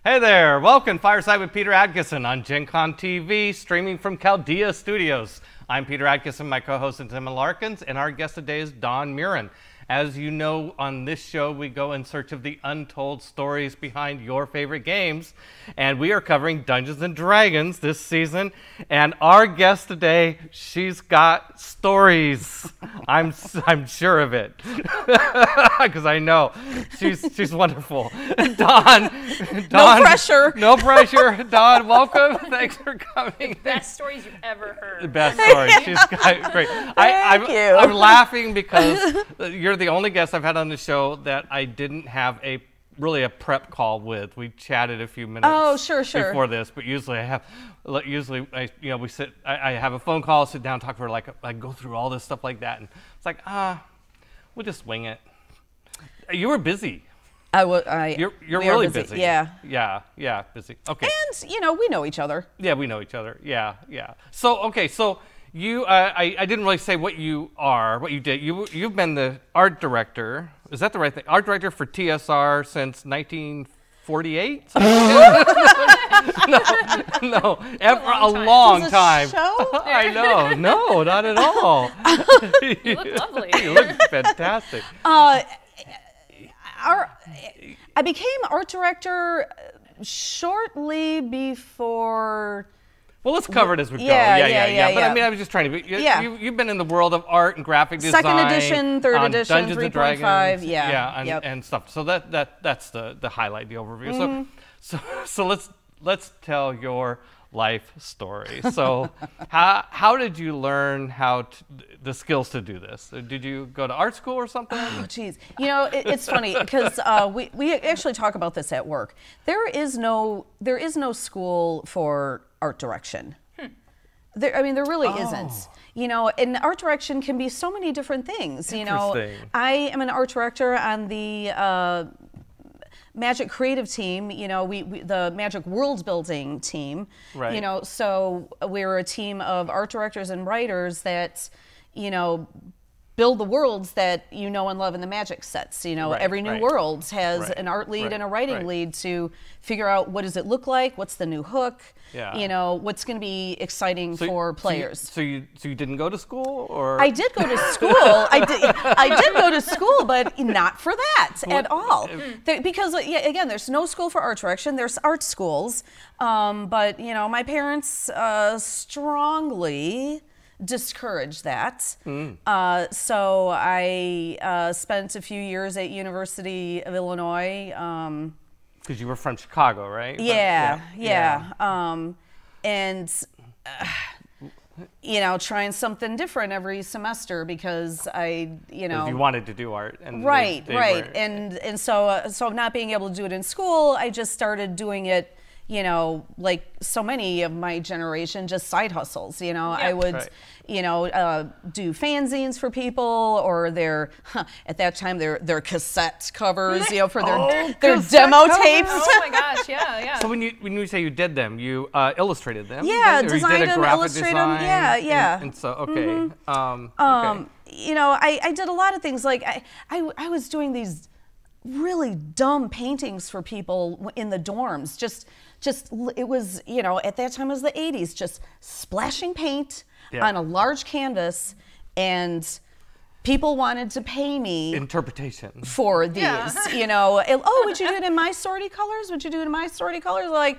Hey there, welcome Fireside with Peter Adkison on Gen Con TV, streaming from Chaldea Studios. I'm Peter Adkison, my co-host is Emma Larkins, and our guest today is Dawn Murin. As you know, on this show, we go in search of the untold stories behind your favorite games, and we are covering Dungeons & Dragons this season, and our guest today, she's got stories. I'm sure of it, because I know she's wonderful. Dawn. No pressure. No pressure. Dawn, welcome. Thanks for coming. Best stories you've ever heard. The best stories. She's got great. Thank you. I'm laughing because you're the only guest I've had on the show that I didn't have a prep call with. We chatted a few minutes. Oh, sure. Before this, but usually I have a phone call, sit down, talk for I go through all this stuff like that, and it's like we'll just wing it. You were busy. You're really busy. Yeah, busy. Okay. And we know each other. Yeah, we know each other. Yeah. So you, I didn't really say what you are, what you did. You've been the art director. Is that the right thing? Art director for TSR since 1948? no, a long time. Show? I know. No, not at all. You look lovely. You look fantastic. I became art director shortly before. Well, let's cover it as we go. Yeah. But I mean, I was just trying to. You've been in the world of art and graphic design. Second edition, third edition, 3.5. And stuff. So that's the highlight, the overview. So let's tell your life story. So how did you learn the skills to do this? Did you go to art school or something? Oh, geez. It's funny because we actually talk about this at work. There is no school for art direction. There really isn't. And art direction can be so many different things. Interesting. I am an art director on the Magic creative team, the Magic Worldbuilding team, right. So we're a team of art directors and writers that, build the worlds that you know and love in the Magic sets. Every new world has an art lead and a writing lead to figure out what does it look like, what's the new hook, what's going to be exciting for players. So you didn't go to school, or? I did go to school. I did go to school, but not for that at all. Because again, there's no school for art direction. There's art schools, but my parents strongly discourage that. So I spent a few years at University of Illinois. Because you were from Chicago, right? Yeah. And trying something different every semester because you wanted to do art. And right. And so not being able to do it in school, I just started doing it. Like so many of my generation, just side hustles. I would, do fanzines for people, or at that time their cassette covers, for their demo tapes. Oh my gosh, yeah. So when you say you did them, you illustrated them. Yeah, right? designed them, illustrated them. Yeah. And so okay. I did a lot of things. Like I was doing these really dumb paintings for people in the dorms. Just it was, at that time it was the 80s, just splashing paint on a large canvas, and people wanted to pay me interpretation for these. Oh, would you do it in my sortie colors? Would you do it in my sortie colors? Like,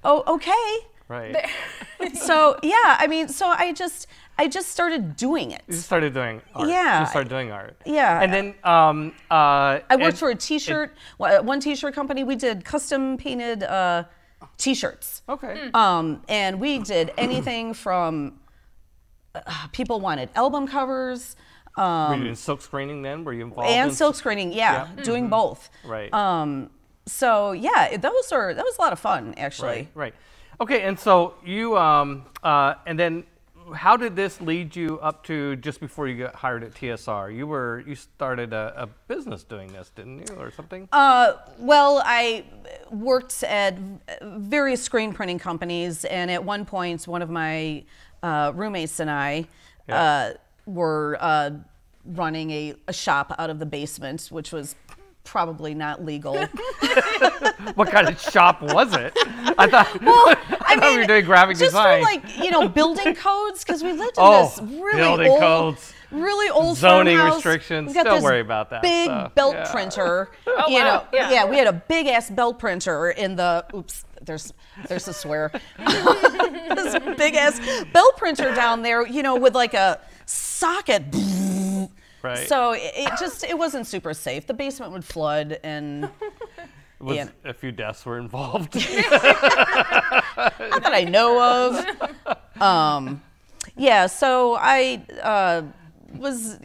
oh, okay. Right. So so I just started doing it. You just started doing art. Yeah. You started doing art. Yeah. And then I worked for a t-shirt, one t-shirt company. We did custom painted t-shirts. Okay. And we did anything from people wanted album covers. Were you doing silk screening then? Were you involved and in silk screening? Yeah, doing both. Right. So yeah, that was a lot of fun actually. Right. Okay, and so you and then how did this lead you up to just before you got hired at TSR? You started a business doing this, didn't you, or something? Well, I worked at various screen printing companies, and at one point, one of my roommates and I were running a shop out of the basement, which was probably not legal. What kind of shop was it? I thought, I thought we were doing graphic design. Just for like, building codes, because we lived in this really old zoning farmhouse. restrictions. We got Don't this worry about that. Big belt printer. Wow. Yeah, we had a big ass belt printer in the. Oops, there's a swear. This big ass belt printer down there, with like a socket. Right. So it wasn't super safe. The basement would flood and. A few deaths were involved. Not that I know of. So I was,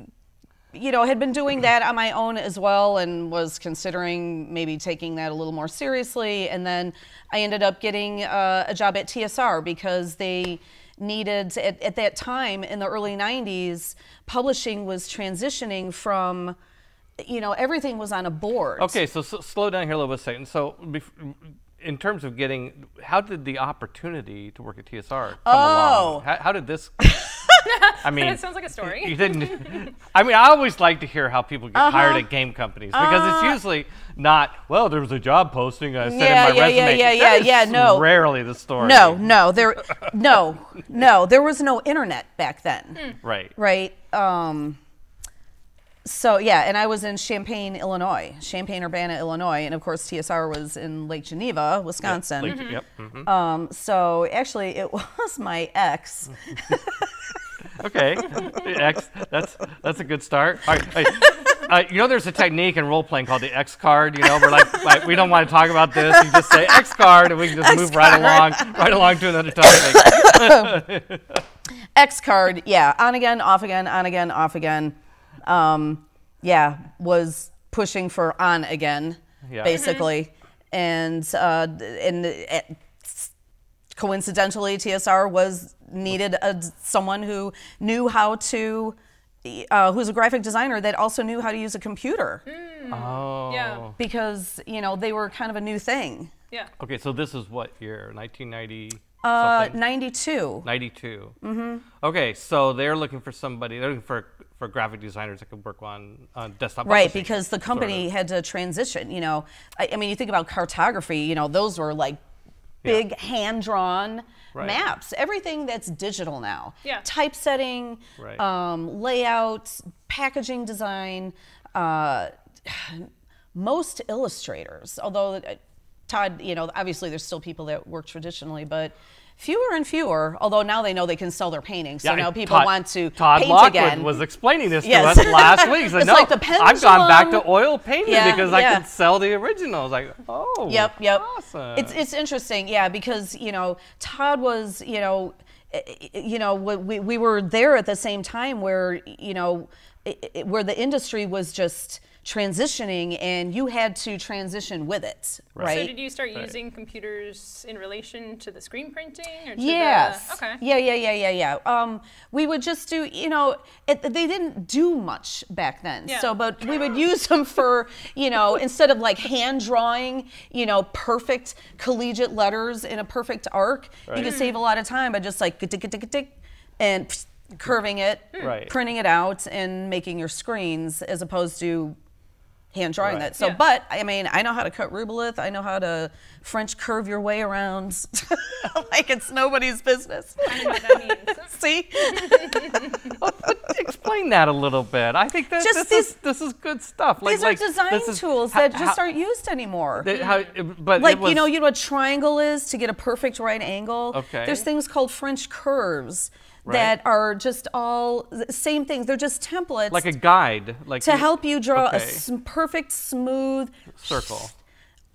had been doing that on my own as well, and was considering maybe taking that a little more seriously. And then I ended up getting a job at TSR because they needed, at that time in the early 90s, publishing was transitioning from, everything was on a board. Okay, so slow down here a little bit a second. So in terms of how did the opportunity to work at TSR come along? How did this? I mean, it sounds like a story. You didn't. I mean, I always like to hear how people get hired at game companies because it's usually not. Well, there was a job posting. I sent in my resume. No, rarely the story. No, there was no internet back then. Right. Right. So and I was in Champaign-Urbana, Illinois, and of course TSR was in Lake Geneva, Wisconsin. Yep. Mm-hmm. So actually, it was my ex. Okay, X. That's a good start. All right. There's a technique in role playing called the X card. We're like we don't want to talk about this. You just say X card, and we can just move right along to another topic. X card, on again, off again, on again, off again. Was pushing for on again, basically, and coincidentally, TSR needed someone who knew how to, who's a graphic designer that also knew how to use a computer. Oh. Yeah. Because they were kind of a new thing. Yeah. Okay, so this is what year? 1990. 92. 92. Mm-hmm. Okay, so they're looking for somebody. They're looking for graphic designers that can work on desktop. Right, because the company had to transition. I mean, you think about cartography. Those were like big hand-drawn maps. Everything that's digital now. Yeah. Typesetting, layout, packaging design. Most illustrators, although. Todd, obviously there's still people that work traditionally, but fewer and fewer, although now they know they can sell their paintings, so now people want to Todd paint Lockwood again. Was explaining this to us last week. He said, like the pendulum. I've gone back to oil painting because I can sell the originals. Like, Yep. Awesome. It's interesting, because, Todd was, we were there at the same time where, where the industry was just transitioning, and you had to transition with it, right? So did you start using computers in relation to the screen printing? Or to yes. Okay. Yeah. We would just do, they didn't do much back then. Yeah. So, but we would use them for, instead of like hand drawing, perfect collegiate letters in a perfect arc, you could save a lot of time by just like and curving it, printing it out, and making your screens, as opposed to hand drawing that. So, but I mean, I know how to cut rubelith. I know how to French curve your way around like it's nobody's business. I don't know what that means. See? Explain that a little bit. I think that this is good stuff. These are design tools that just aren't used anymore. But like, you know what a triangle is to get a perfect right angle? Okay. There's things called French curves. That are just all the same things. They're just templates. Like a guide. To help you draw a perfect, smooth circle.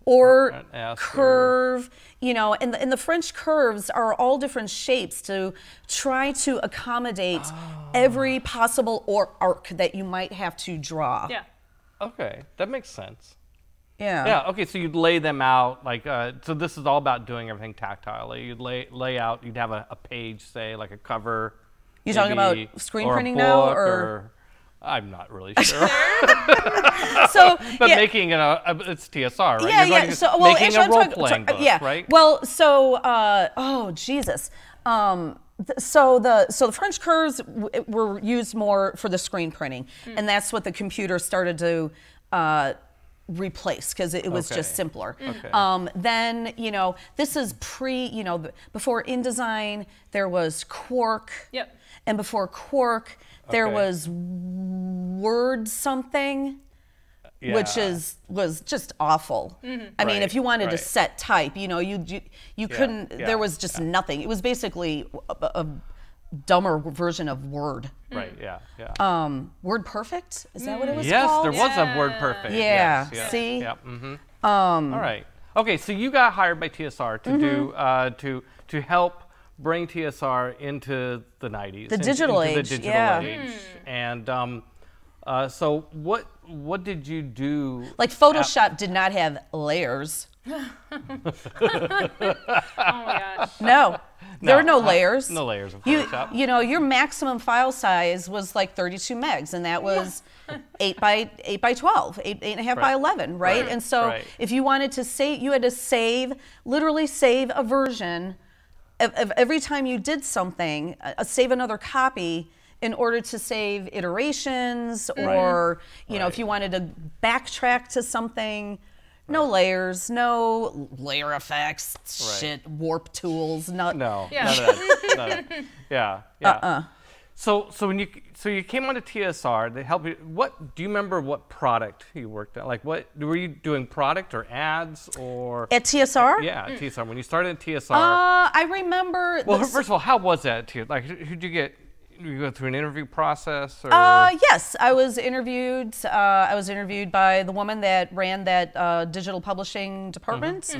Or curve, and the French curves are all different shapes to try to accommodate every possible arc that you might have to draw. Yeah. Okay, that makes sense. Yeah. Yeah. Okay. So you'd lay them out like. So this is all about doing everything tactilely. You'd lay out. You'd have a page, say like a cover. You talking about screen printing now, or? I'm not really sure. But making it's TSR, right? Yeah. So making a role playing book, right? Well, so Jesus. So the French curves were used more for the screen printing, and that's what the computer started to replaced because it was just simpler. Okay. Then, you know, this is before InDesign, there was Quark. Yep. And before Quark, there was Word something. Yeah. Which was just awful. I mean, if you wanted to set type, you know, you couldn't. There was just nothing. It was basically a dumber version of Word. Right. Yeah. Word Perfect, is that what it was Yes, called? there was a Word Perfect. Yeah. Yes, See. Yeah. All right. Okay. So you got hired by TSR to do to help bring TSR into the 90s. The digital age. The digital age. And so what did you do? Like Photoshop did not have layers. Oh my gosh. No. There were no layers. No layers of Photoshop. You know, your maximum file size was like 32 megs, and that was 8 by 12, 8.5 by 11, right? And so if you wanted to save, you had to literally save a version of every time you did something, save another copy in order to save iterations, or you know, if you wanted to backtrack to something. No layers, no layer effects, shit, warp tools, none of that. Yeah. So when you came onto TSR, they helped you. What do you remember? What product you worked at? Like, what were you doing? Product or ads or at TSR? Yeah, at TSR. When you started at TSR, I remember. Well, first of all, how was that at TSR? Like, who'd you get? You go through an interview process? Or? Yes, I was interviewed. I was interviewed by the woman that ran that digital publishing department.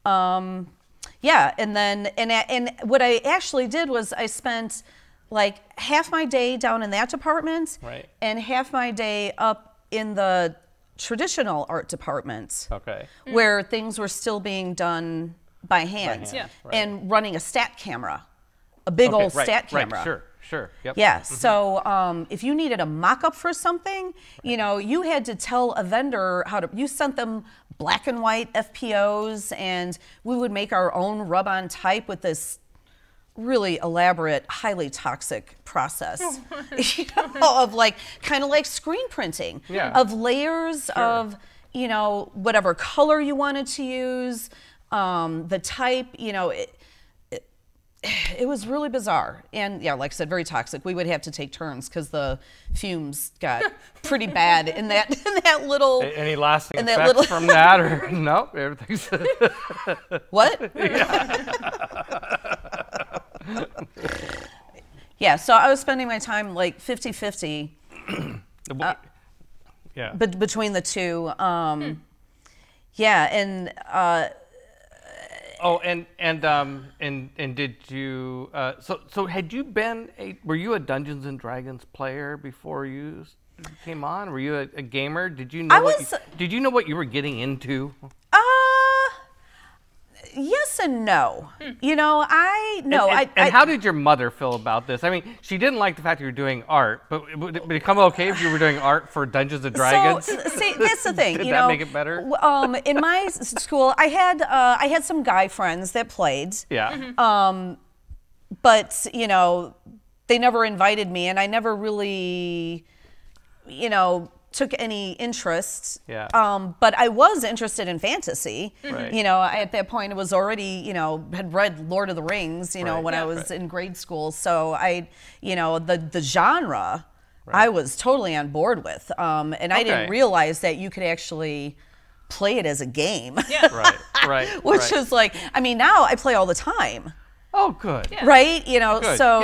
Yeah, and then and what I actually did was I spent like half my day down in that department, and half my day up in the traditional art department, where things were still being done by hand, and running a stat camera, a big old stat camera. Sure. Yep. Yeah. So if you needed a mock-up for something, you know, you had to tell a vendor you sent them black and white FPOs, and we would make our own rub-on type with this really elaborate, highly toxic process, you know, of like kind of like screen printing, of layers of, you know, whatever color you wanted to use, the type, you know. It was really bizarre, and yeah, like I said, very toxic. We would have to take turns because the fumes got pretty bad in that little. Any lasting effects from that, or no? Everything's what? Yeah, so I was spending my time like 50-50. Between the two. Yeah, and. Oh, and did you? So had you been were you a Dungeons and Dragons player before you came on? Were you a gamer? Did you know? Did you know what you were getting into? Yes and no. You know, And how did your mother feel about this? I mean, she didn't like the fact that you were doing art, but would it become okay if you were doing art for Dungeons and Dragons? So, see, that's the thing. Did that make it better? In my school, I had some guy friends that played. Yeah. But you know, they never invited me, and I never really, you know, took any interest. But I was interested in fantasy. You know, at that point, it was already, you know, had read Lord of the Rings, you know, when I was in grade school. So you know, the genre, I was totally on board with. And I didn't realize that you could actually play it as a game. Which is like, I mean, now I play all the time. Oh, good. Right? You know, so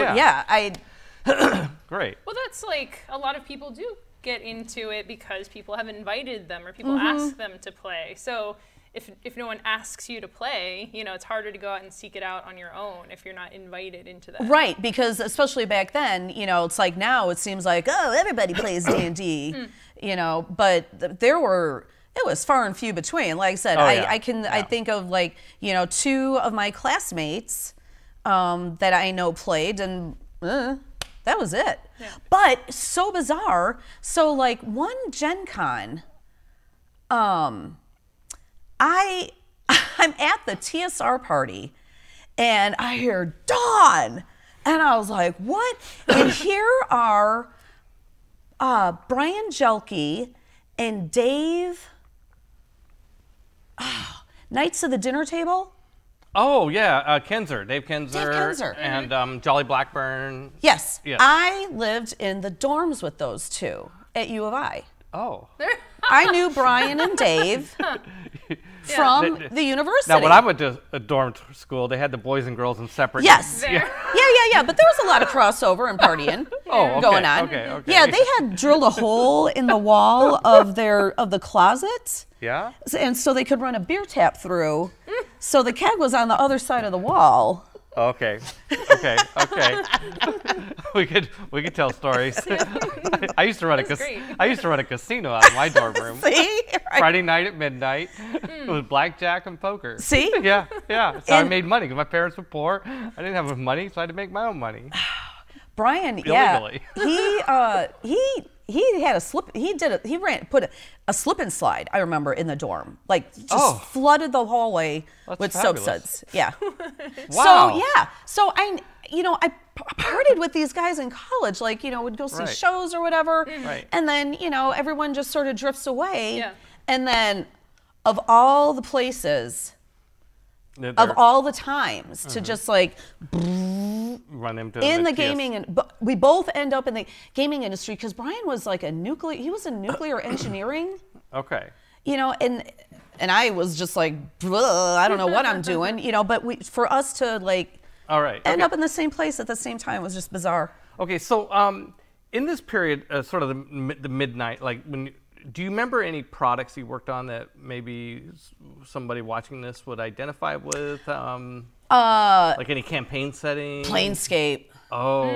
Great. Well, that's like a lot of people do get into it because people have invited them or people ask them to play. So if no one asks you to play, you know, it's harder to go out and seek it out on your own if you're not invited into that. Right, because especially back then, you know, it's like now it seems like, oh, everybody plays D&D, you know, but it was far and few between. Like I said, I think of like, you know, 2 of my classmates that I know played, and that was it. But so bizarre. So like one Gen Con, I'm at the TSR party and I hear Dawn, and I was like, what? And here are Brian Jelke and Dave Knights of the Dinner Table. Oh yeah, Kinzer, Dave Kinzer, Kinzer. and Jolly Blackburn. Yes. Yes. I lived in the dorms with those two at U of I. Oh. I knew Brian and Dave from the university. Now, when I went to a dorm school, they had the boys and girls in separate. Yes. There. Yeah. But there was a lot of crossover and partying going on. Okay. Yeah, they had drilled a hole in the wall of the closet. Yeah? And so they could run a beer tap through. So the keg was on the other side of the wall. Okay. we could tell stories. I used to run a casino out of my dorm room. See? Right. Friday night at midnight. It was blackjack and poker. See? Yeah. So I made money because my parents were poor. I didn't have enough money, so I had to make my own money. Brian, Illegally. He had a slip. Put a slip and slide. I remember in the dorm, like just flooded the hallway with soap suds. Yeah. Wow. So I partied with these guys in college. Like would go see shows or whatever. Right. And then everyone just sort of drifts away. Yeah. And then, of all the places. Of all the times to just like run into in the gaming, and we both end up in the gaming industry because Brian was like he was in nuclear engineering. Okay. And I was just like, I don't know what I'm doing, but for us to like end up in the same place at the same time was just bizarre. Okay, so in this period, sort of the midnight, like do you remember any products you worked on that maybe somebody watching this would identify with? Like any campaign setting? Planescape. Oh,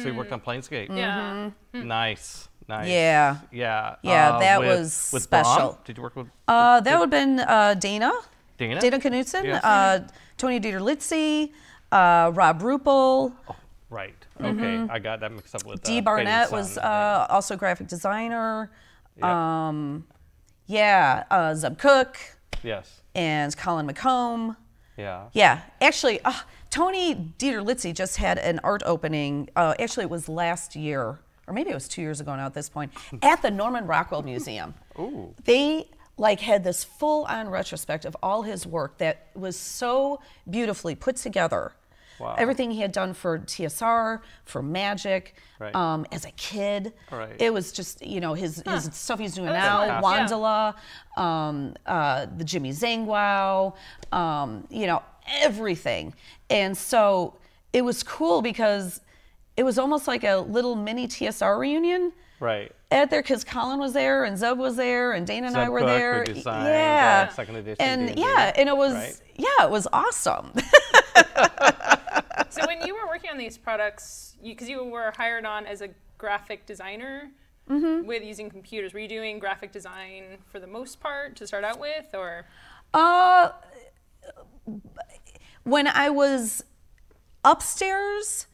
so you worked on Planescape. Yeah. Nice. Yeah. Yeah. That was special. Dawn? Did you work with? That would have been Dana. Dana Knudsen. Yes. Tony Dieter-Litzy, Rob Ruppel. Oh, right. Okay, I got that mixed up with. Dee Barnett was also graphic designer. Zeb Cook. Yes. And Colin McComb. Yeah. Yeah. Actually, Tony Dieter-Litzy just had an art opening. Actually, it was last year, or maybe it was 2 years ago now at this point, at the Norman Rockwell Museum. Ooh. They had this full-on retrospect of all his work that was so beautifully put together. Wow. Everything he had done for TSR, for Magic, as a kid. Right. It was just, his stuff he's doing now, Wandala, the Jimmy Zhang Wow, everything. And so it was cool because it was almost like a little mini TSR reunion. Right. At there, because Colin was there, and Zeb was there, and Dana and I were Cook, there. who designed, second edition and D&D, and it was it was awesome. So when you were working on these products, because you were hired on as a graphic designer with using computers, were you doing graphic design for the most part to start out with, or? When I was upstairs,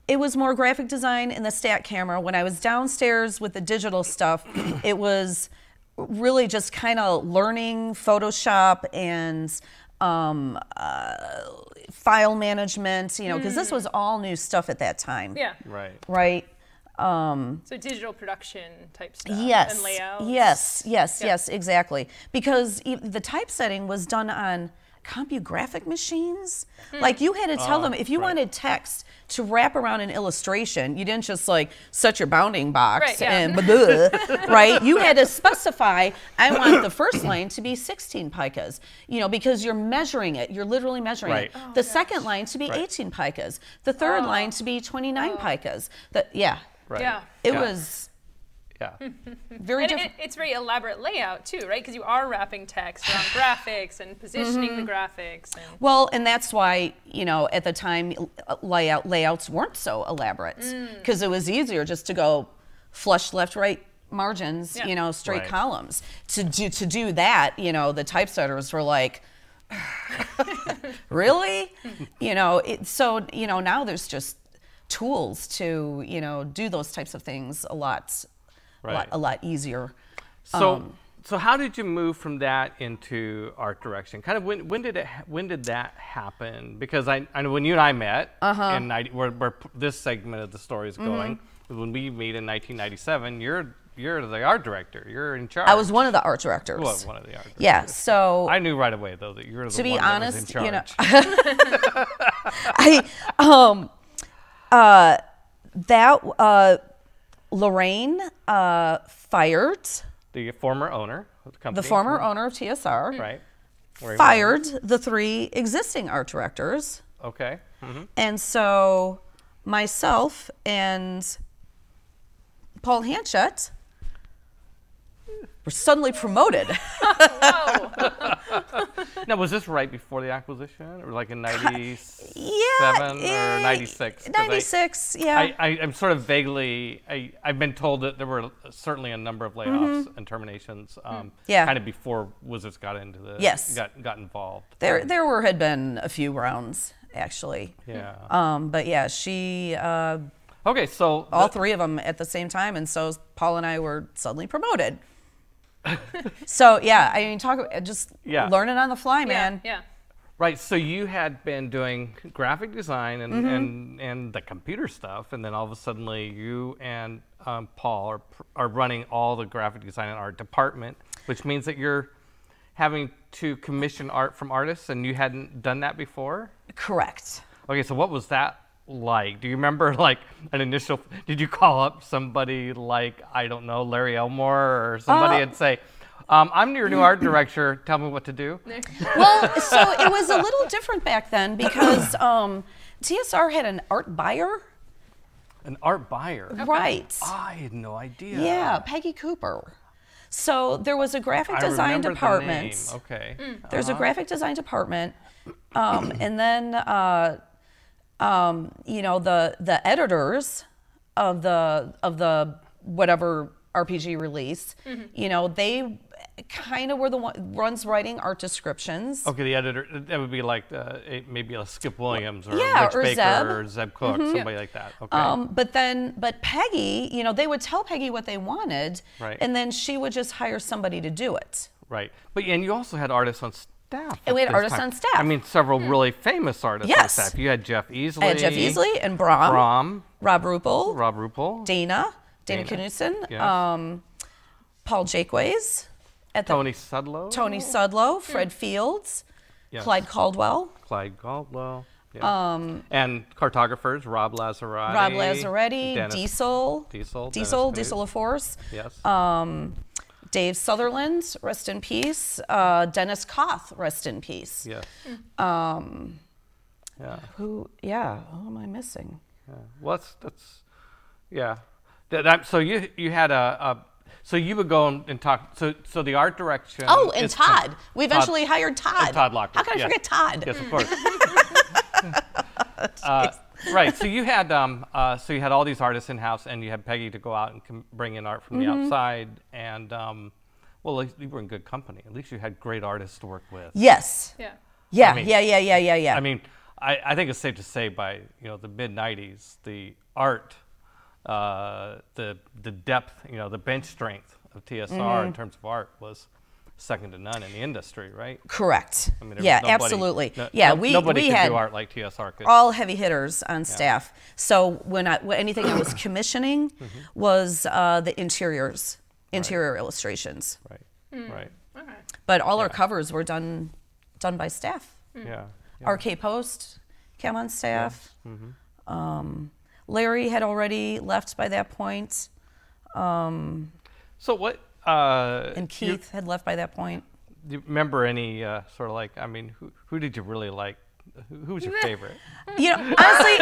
it was more graphic design in the stat camera. When I was downstairs with the digital stuff, it was really just kind of learning Photoshop and file management, because this was all new stuff at that time. Yeah. Right. So digital production type stuff. Yes. And layouts. Yes, exactly. Because the typesetting was done on CompuGraphic machines. Like you had to tell them if you wanted text to wrap around an illustration, you didn't just like set your bounding box and right? You had to specify, I want the first line to be 16 pikas, because you're measuring it. You're literally measuring it. The second line to be 18 pikas. The third line to be 29 pikas. It was very different. It's very elaborate layout too, right? Because you are wrapping text around graphics and positioning the graphics. And well, and that's why, at the time, layouts weren't so elaborate because it was easier just to go flush left, right margins, straight columns. To do that, the typesetters were like, really? So now there's just tools to, do those types of things a lot easier. So how did you move from that into art direction? Kind of when did that happen? Because I know when you and I met, and where this segment of the story is going, when we meet in 1997, you're you're the art director. You're in charge. I was one of the art directors. Well, one of the art directors. Yeah, so I knew right away though that you're the one that was in charge. To be honest, Lorraine fired the former owner of the company. The former owner of TSR. Right. Fired the 3 existing art directors. Okay. And so myself and Paul Hanchett were suddenly promoted. Now, was this right before the acquisition, or like in '97 or '96? 96, yeah. I'm sort of vaguely. I've been told that there were certainly a number of layoffs and terminations. Kind of before Wizards got into the. Yes. Got involved. There had been a few rounds actually. Yeah. But yeah, she. Okay, so all 3 of them at the same time, and so Paul and I were suddenly promoted. So yeah, I mean, learning on the fly, man. Yeah. Right. So you had been doing graphic design and the computer stuff, and then all of a sudden, you and Paul are running all the graphic design and art department, which means that you're having to commission art from artists, and you hadn't done that before. Correct. Okay. So what was that like? Do you remember like an initial? Did you call up somebody like, I don't know, Larry Elmore or somebody and say, I'm your new art director, tell me what to do? Well, so it was a little different back then because TSR had an art buyer. An art buyer? Okay. Right. I had no idea. Yeah, Peggy Cooper. So there was a graphic design department. The name. Okay. There's a graphic design department, and then the editors of the whatever RPG release, they kind of were the ones writing art descriptions. Okay, the editor, that would be like maybe a Skip Williams or Rich Baker Zeb. or Zeb Cook, somebody like that. Okay. But Peggy, they would tell Peggy what they wanted, right, and then she would just hire somebody to do it. Right. And you also had artists on staff. And we had artists on staff. I mean, several really famous artists on staff. You had Jeff Easley. I had Jeff Easley and Brom. Rob Ruppel. Dana Knudsen. Yes. Paul Jakeways. Tony Sudlow. Fred Fields. Yes. Clyde Caldwell. Yeah. And cartographers, Rob Lazzaretti. Diesel LaForce. Yes. Dave Sutherland, rest in peace. Dennis Koth, rest in peace. Yes. Who am I missing? Yeah. Well, that's so you had so you would go and talk. So the art direction. Oh, and Todd. We eventually hired Todd. Todd Lockwood. How can I forget Todd? Yes, of course. Right. So you had all these artists in house, and you had Peggy to go out and bring in art from the outside, and well, at least you were in good company. At least you had great artists to work with. Yes. Yeah. Yeah. I mean, yeah. I mean, I think it's safe to say by the mid '90s, the art, the depth, the bench strength of TSR in terms of art was second to none in the industry, right? Correct. I mean, absolutely. Nobody we could had do art like TSR could. All heavy hitters on staff. So when anything I was commissioning was the interior illustrations. Right. Right. Okay. But all our covers were done by staff. Yeah. RK Post came on staff. Larry had already left by that point. So what? And Keith had left by that point. Do you remember any sort of like? I mean, who did you really like? Who was your favorite? Honestly,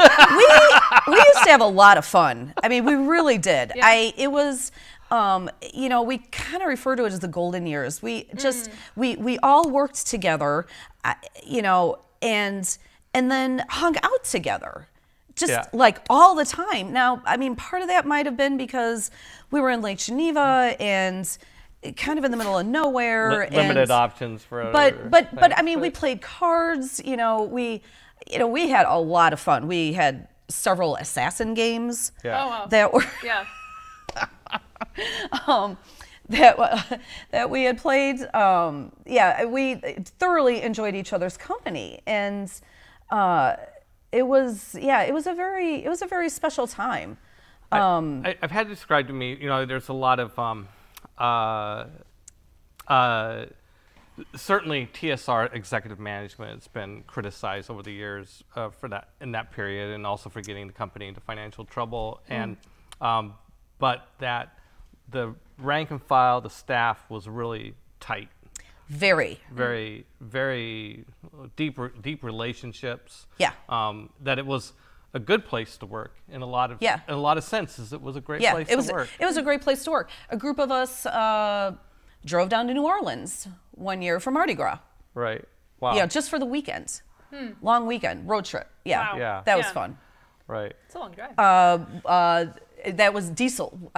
we used to have a lot of fun. I mean, we really did. Yeah. It was, we kind of refer to it as the golden years. We just we all worked together, and then hung out together. Just like all the time. Now, I mean, part of that might have been because we were in Lake Geneva and kind of in the middle of nowhere. Limited options for. But I mean, we played cards. We had a lot of fun. We had several assassin games. Yeah. Oh, wow. That were. Yeah. That we had played. We thoroughly enjoyed each other's company, and it was a very special time. I've had it described to me, there's a lot of, certainly TSR executive management has been criticized over the years for that, in that period, and also for getting the company into financial trouble. And, but that the rank and file, the staff was really tight. Very deep relationships. Yeah. That it was a good place to work in a lot of senses. It was a great place to work. It was a great place to work. A group of us drove down to New Orleans one year for Mardi Gras. Right. Wow. Yeah, just for the weekend. Long weekend, road trip. Yeah. Wow. Yeah. That was fun. Right. It's a long drive. That was Diesel.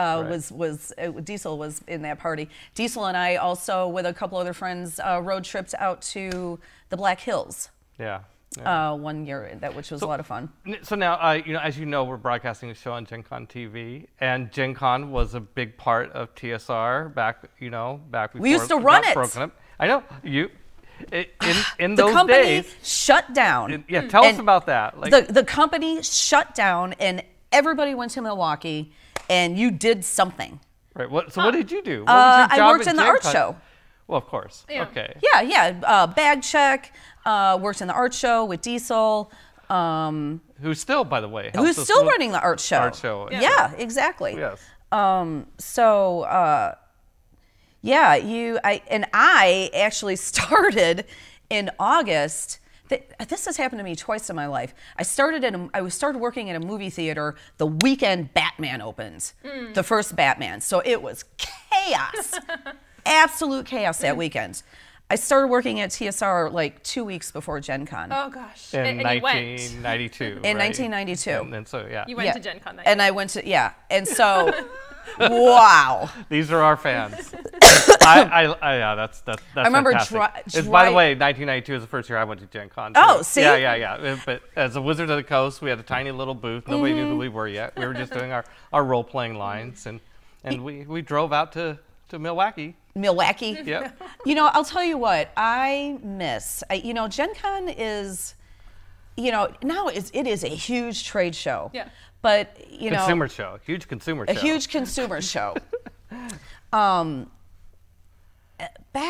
Diesel was in that party. Diesel and I also, with a couple other friends, road tripped out to the Black Hills. Yeah. One year, which was a lot of fun. So now, as you know, we're broadcasting a show on Gen Con TV, and Gen Con was a big part of TSR back before we used to run it. Broken up. I know you. In the those company days, shut down. Tell us about that. Like, the company shut down, and everybody went to Milwaukee, and you did something. Right. What did you do? What was your job I worked at in the Gen art Con? show. Well, of course. Yeah. Okay. Yeah. Bag check. Worked in the art show with Diesel. Who's still, by the way, Who's still running the art show. Art show. Yeah, exactly. Yes. I actually started in August. This has happened to me twice in my life. I started working at a movie theater the weekend Batman opened, the first Batman. So it was chaos, absolute chaos that weekend. I started working at TSR like 2 weeks before Gen Con. Oh gosh. In and 1992. In 1992. And so You went to Gen Con that And year. I went to, and so, wow. These are our fans. That's I remember fantastic. By the way, 1992 is the first year I went to Gen Con. Oh, see? Yeah. But as a Wizard of the Coast, we had a tiny little booth. Nobody knew who we were yet. We were just doing our role-playing lines, and we drove out to Milwaukee. Milwaukee. Yep. I'll tell you what I miss. Gen Con is, now it is a huge trade show. Yeah. But consumer show, huge consumer show. A huge consumer show. Back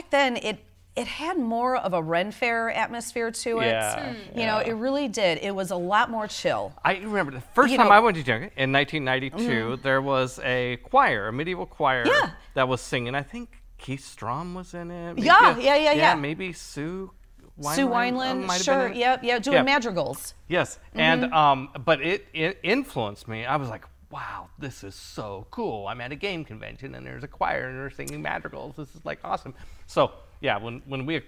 then, it had more of a Ren Fair atmosphere to it. Yeah. It really did. It was a lot more chill. I remember the first time I went to Gen Con in 1992. There was a choir, a medieval choir, that was singing. I think Keith Strom was in it. Maybe Yeah. Maybe Sue Wineland. Sue Wineland, sure. Yeah, doing madrigals. Yes, and but it influenced me. I was like, wow, this is so cool. I'm at a game convention and there's a choir and they're singing madrigals. This is like awesome. So yeah, when we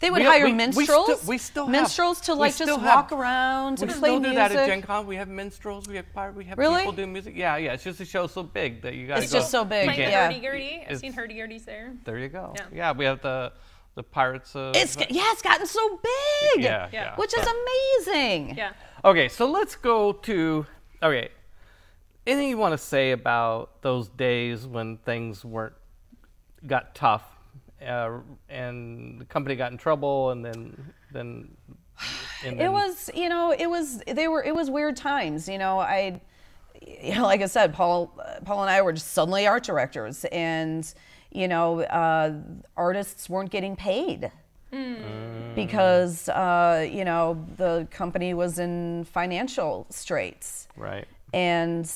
they would hire minstrels. We still have minstrels to just walk around and play music. We still do that at Gen Con. We have minstrels. We have choir. We have people do music. Yeah. It's just a show so big that you got to go. It's just so big. Like yeah. hurdy-gurdy. I've seen hurdy-gurdies there. There you go. Yeah. We have the Pirates of... It's gotten so big. Yeah. Which is amazing. Yeah. Okay, so let's go to... Okay. Anything you want to say about those days when things got tough and the company got in trouble and then it was weird times. Like I said, Paul and I were just suddenly art directors, and artists weren't getting paid because the company was in financial straits. Right. And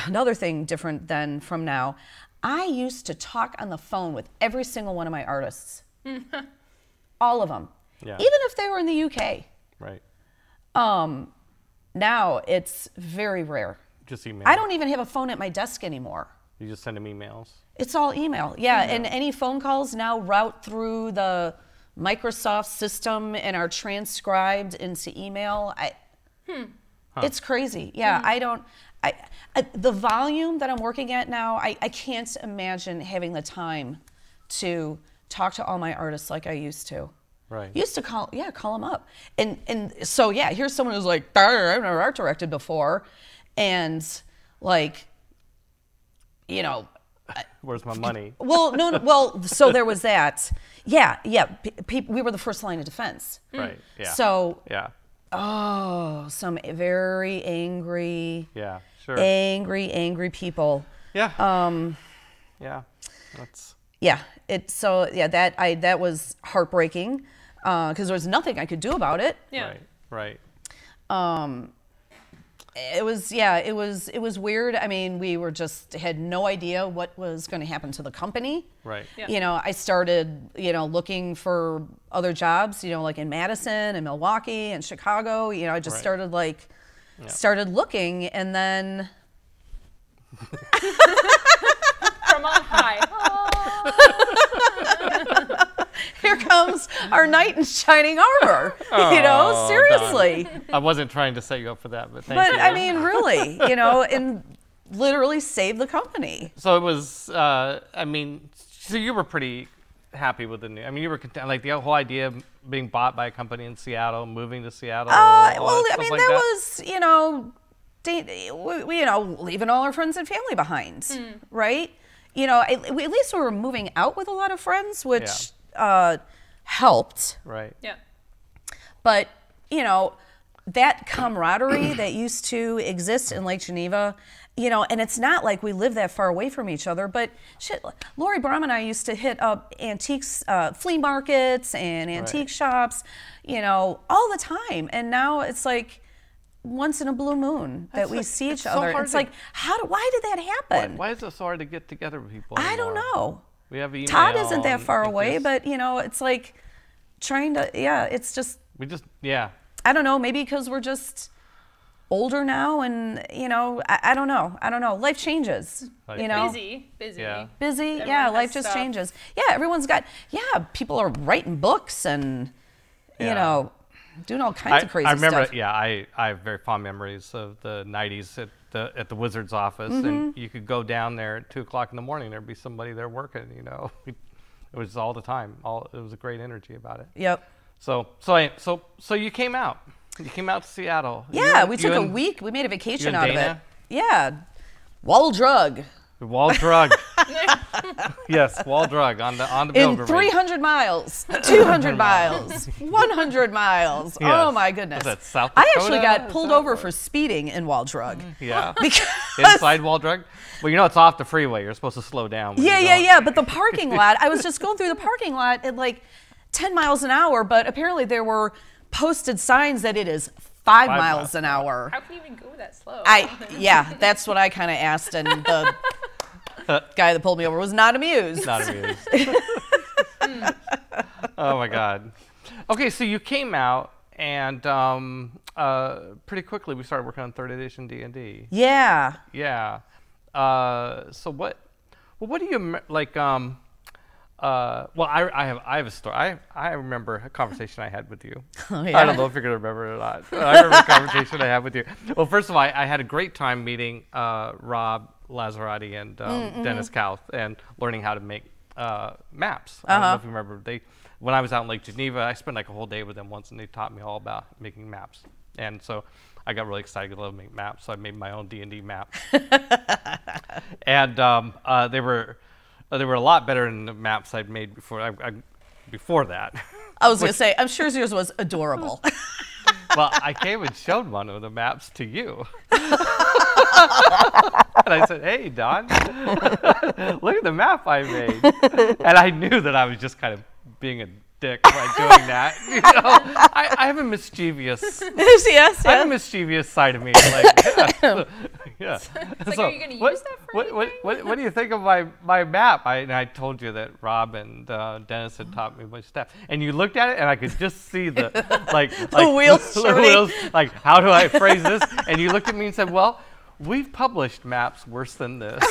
another thing different than from now, I used to talk on the phone with every single one of my artists. All of them. Yeah. Even if they were in the UK. Right. Now it's very rare. Just email. I don't even have a phone at my desk anymore. You just send them emails. It's all email. Yeah. And any phone calls now route through the Microsoft system and are transcribed into email. It's crazy. Yeah. The volume that I'm working at now, I can't imagine having the time to talk to all my artists like I used to. Right. Used to call them up. And so, here's someone who's like, I've never art directed before. And like, where's my money? Well, so there was that. Yeah. We were the first line of defense. Right. Yeah. So, Oh, some very angry. Yeah, sure. Angry people. Yeah. Yeah. That's. Yeah. That was heartbreaking because there was nothing I could do about it. Yeah. Right. It was weird. I mean, we had no idea what was going to happen to the company. Right. Yeah. I started, looking for other jobs, like in Madison and Milwaukee and Chicago. I just started started looking, and then from on high. Here comes our knight in shining armor. Seriously. Dawn. I wasn't trying to set you up for that, but thank you. I mean, really, and literally save the company. So it was, so you were pretty happy with the new, you were content, like the whole idea of being bought by a company in Seattle, moving to Seattle. Was, leaving all our friends and family behind, right? At least we were moving out with a lot of friends, which helped. Right. Yeah. But, that camaraderie that used to exist in Lake Geneva, and it's not like we live that far away from each other, but shit, Lori Brom and I used to hit up antiques, flea markets and antique shops, all the time. And now it's like once in a blue moon that we see each other. It's like, why did that happen? Why is it so hard to get together with people anymore? I don't know. We have email. Todd isn't that far away, but it's like trying to, it's just. I don't know, maybe because we're just older now and, I don't know. Life changes, Busy. Yeah. Busy, Everyone life just changes. Yeah, everyone's got, people are writing books and, doing all kinds of crazy stuff. I remember, I have very fond memories of the 90s at the Wizard's office, and you could go down there at 2 o'clock in the morning, there'd be somebody there working, It was all the time. It was a great energy about it. Yep. So you came out. You came out to Seattle. Yeah, we took a week. We made a vacation out of it. Yeah. Wall drug. Wall drug. Yes, wall drug on the pilgrimage. In 300 miles, 200 miles, 100 miles. Yes. Oh my goodness. Was that South Dakota? I actually got pulled over for speeding in Wall drug. Yeah. Because inside Wall drug? Well, it's off the freeway. You're supposed to slow down. Yeah. But the parking lot, I was just going through the parking lot at like 10 miles an hour, but apparently there were posted signs that it is 5 miles an hour. How can you even go that slow? That's what I kind of asked, and the guy that pulled me over was not amused. Not amused. Oh my God. Okay, so you came out, and pretty quickly we started working on 3rd edition D&D. Yeah. Yeah. So what do you like? I have a story. I remember a conversation I had with you. Oh, yeah. I don't know if you're going to remember it or not. I remember a conversation I had with you. Well, first of all, I had a great time meeting Rob Lazarati and Dennis Kauth and learning how to make maps. I don't know if you remember. When I was out in Lake Geneva, I spent like a whole day with them once, and they taught me all about making maps. And so I got really excited to love making maps, so I made my own D&D map. And they were a lot better than the maps I'd made before. Before that. I was going to say, I'm sure yours was adorable. Well, I came and showed one of the maps to you. And I said, "Hey, Dawn, look at the map I made." And I knew that I was just kind of being a dick by doing that. I have a mischievous. Yes. I have a mischievous side of me. Like, yeah. It's like, are you going to use that for anything? What do you think of my map? I told you that Rob and Dennis had taught me a bunch of stuff, and you looked at it, and I could just see the wheels turning. Like, how do I phrase this? And you looked at me and said, "Well, we've published maps worse than this."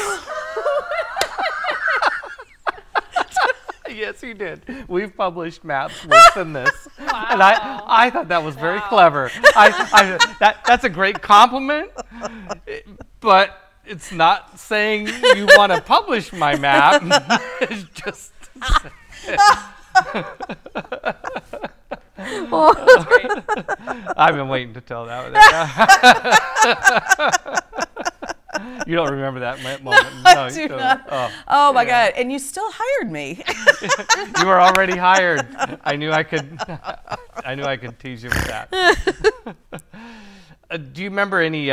Yes, you did. We've published maps worse than this. Wow. And I thought that was very clever. That's a great compliment, but it's not saying you want to publish my map. It's just. I've been waiting to tell that. You don't remember that moment? No, I do not. Oh my God. And you still hired me. You were already hired. I knew I I knew I could tease you with that. Do you remember any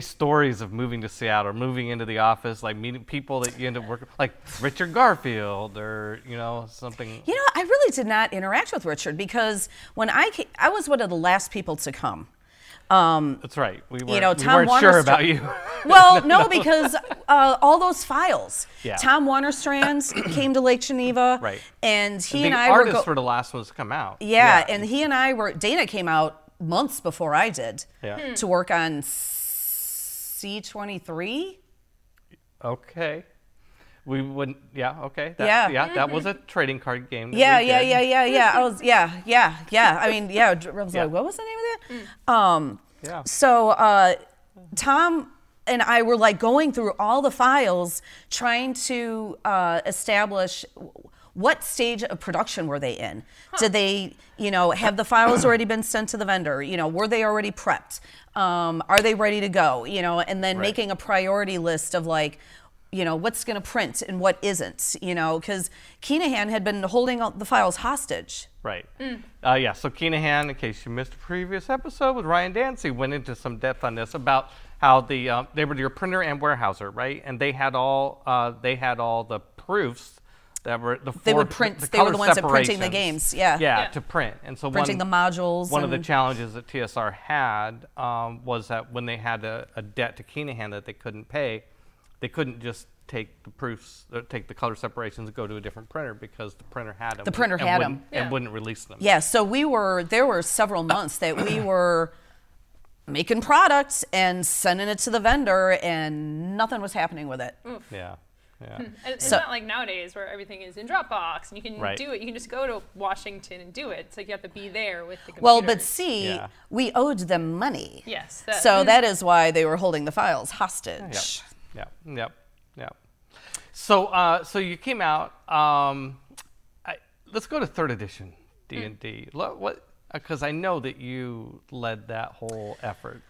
stories of moving to Seattle or moving into the office, like meeting people that you end up working, like Richard Garfield or, something? I really did not interact with Richard because when I was one of the last people to come. That's right. We weren't sure about you. Well, no, because all those files. Yeah. Tom Wannerstrands came to Lake Geneva. Right. And he and and I were... were... The artists were the last ones to come out. Yeah, and he and I were... Dana came out months before I did to work on C23. Okay. We wouldn't... Yeah, okay. That was a trading card game. Yeah. I was... I mean, I was like, what was the name of that? So Tom and I were like going through all the files, trying to establish what stage of production were they in. Did they, have the files already been sent to the vendor? Were they already prepped? Are they ready to go? And then making a priority list of like, what's going to print and what isn't, because Kinahan had been holding the files hostage. Right. So Kinahan, in case you missed a previous episode with Ryan Dancy, went into some depth on this about how they were your printer and warehouser, right? And they had all the proofs that were they would print. They were the ones that printing the games. Yeah, to print. And so printing the modules. One of the challenges that TSR had was that when they had a debt to Kinahan that they couldn't pay, they couldn't just take the proofs, take the color separations and go to a different printer because the printer had them. The printer had them. And wouldn't release them. Yeah, so there were several months that we were making products and sending it to the vendor and nothing was happening with it. Oof. Yeah. And it's not like nowadays where everything is in Dropbox and you can do it. You can just go to Washington and do it. It's like you have to be there with the computer. Well, but we owed them money. Yes. So that is why they were holding the files hostage. Yep. So you came out. Let's go to 3rd edition D&D. What? Because I know that you led that whole effort.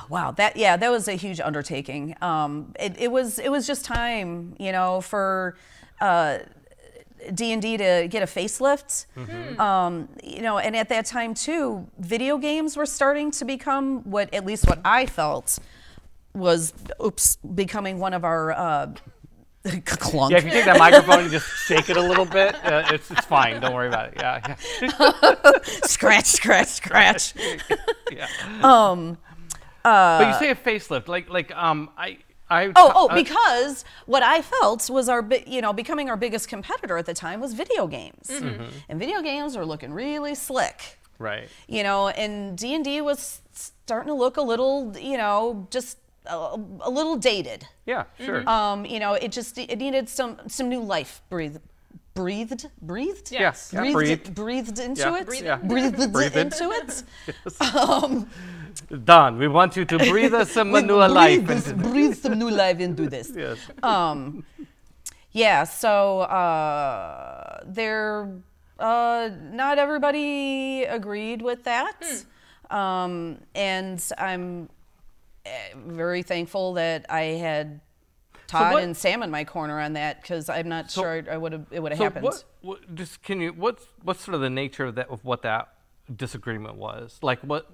Wow, that was a huge undertaking. It was just time, for D&D to get a facelift. And at that time too, video games were starting to become what I felt was becoming one of our clunk. Yeah, if you take that microphone and just shake it a little bit, it's fine. Don't worry about it. Yeah. Scratch. Yeah. But you say a facelift, because what I felt was becoming our biggest competitor at the time was video games, and video games were looking really slick. Right. And D&D was starting to look a little, just a little dated. Yeah, sure. It needed some new life breathed. Yes. Breathed into it. Breathed into it. Yes. Dawn, we want you to breathe some new life. Breathe some new life into this. Yes. So not everybody agreed with that. And I'm very thankful that I had Todd and Sam in my corner on that, because I'm not sure it would have happened. What's sort of the nature of what that disagreement was? Like what's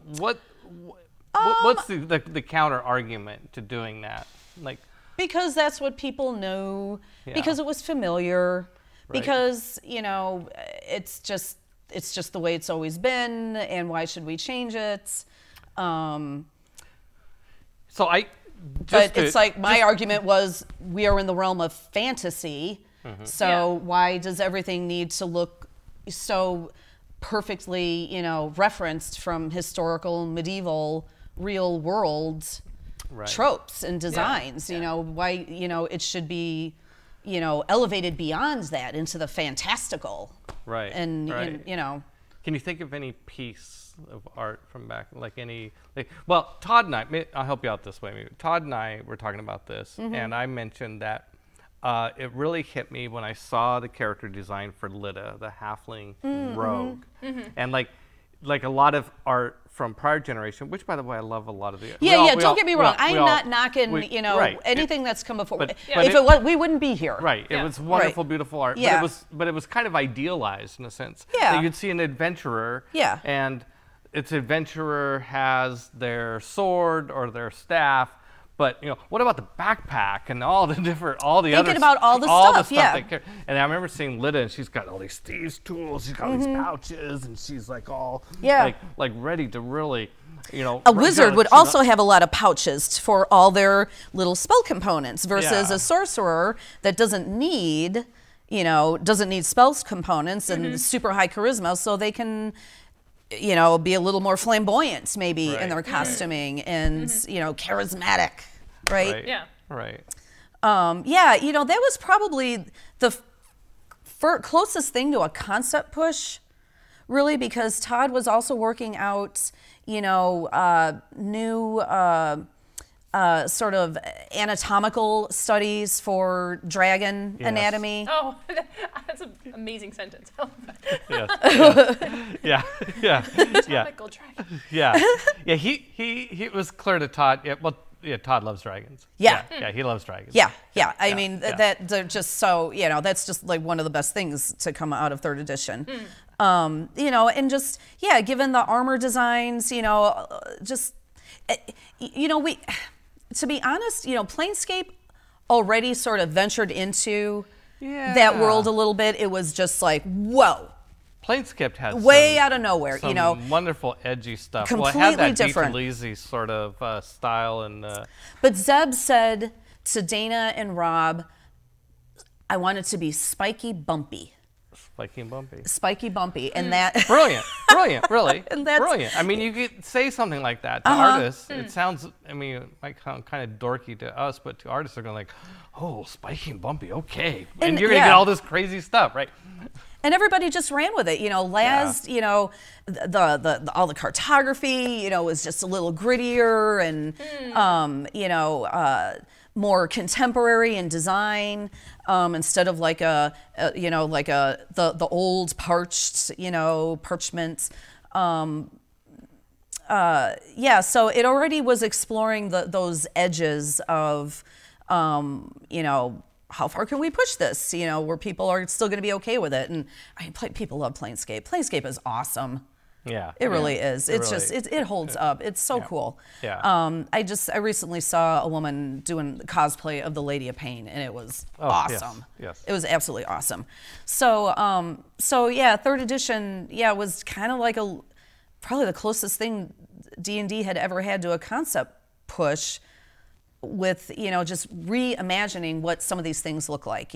the counter argument to doing that? Like, because that's what people knew, because it was familiar, because it's just the way it's always been, and why should we change it? My argument was, we are in the realm of fantasy, so why does everything need to look so perfectly, referenced from historical, medieval, real world tropes and designs? Why, it should be, elevated beyond that into the fantastical. Right. And, Can you think of any piece of art from back, Todd and I, I'll help you out this way. Maybe. Todd and I were talking about this, and I mentioned that it really hit me when I saw the character design for Lita, the halfling rogue. And like a lot of art from prior generation, which by the way I love a lot of the. Don't get me wrong. I'm not knocking anything that's come before. But if it was, we wouldn't be here. Right. It was wonderful, beautiful art. Yeah. But it was kind of idealized in a sense. Yeah. So you'd see an adventurer. Yeah. And its adventurer has their sword or their staff. But what about the backpack and all the Thinking about all the stuff, and I remember seeing Lida, and she's got all these thieves' tools. She's got these pouches, and she's like all like ready to really, A wizard would also have a lot of pouches for all their little spell components versus a sorcerer that doesn't need spells components and super high charisma, so they can be a little more flamboyant maybe in their costuming and, charismatic, right? Yeah. Right. That was probably the closest thing to a concept push, really, because Todd was also working out, new sort of anatomical studies for dragon anatomy. Oh, that's an amazing sentence. Yeah. Anatomical dragon. Yeah. He was clear to Todd. Todd loves dragons. Yeah, he loves dragons. Yeah. I mean, that they're just so, that's just like one of the best things to come out of 3rd edition. And just, given the armor designs, to be honest, Planescape already sort of ventured into that world a little bit. It was just like, whoa. Planescape had way out of nowhere, some wonderful edgy stuff. Completely it had that different. Deep sort of style and. But Zeb said to Dana and Rob, "I want it to be spiky, bumpy." Spiky and bumpy. Spiky, bumpy, and that. Brilliant, really. And that's brilliant. I mean, you could say something like that to artists. It sounds. I mean, it might sound kind of dorky to us, but to artists, they're going like, "Oh, spiky and bumpy, okay," and you're going to get all this crazy stuff, right? And everybody just ran with it, Laz, the all the cartography, was just a little grittier and, more contemporary in design, instead of like the old parchment. So it already was exploring those edges of, how far can we push this? Where people are still going to be okay with it. And people love Planescape. Planescape is awesome. Yeah, it really is. It's just it holds up. It's so cool. Yeah. I recently saw a woman doing cosplay of the Lady of Pain, and it was awesome. Yes. It was absolutely awesome. So 3rd edition, was kind of like probably the closest thing D&D had ever had to a concept push. With just reimagining what some of these things look like.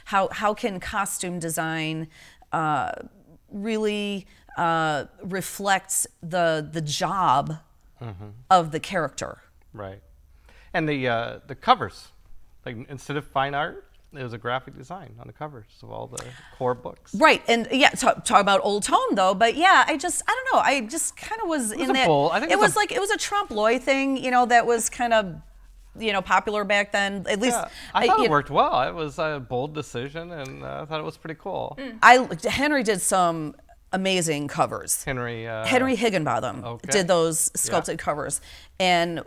How can costume design really reflect the job of the character? Right, and the covers, like instead of fine art, it was a graphic design on the covers of all the core books. Right, and talk about old tone though, but I don't know. I just kind of was in that. It was a trompe l'oeil thing, that was kind of. Popular back then. At least I thought it worked well. It was a bold decision, and I thought it was pretty cool. Henry did some amazing covers. Henry Higginbotham did those sculpted covers, and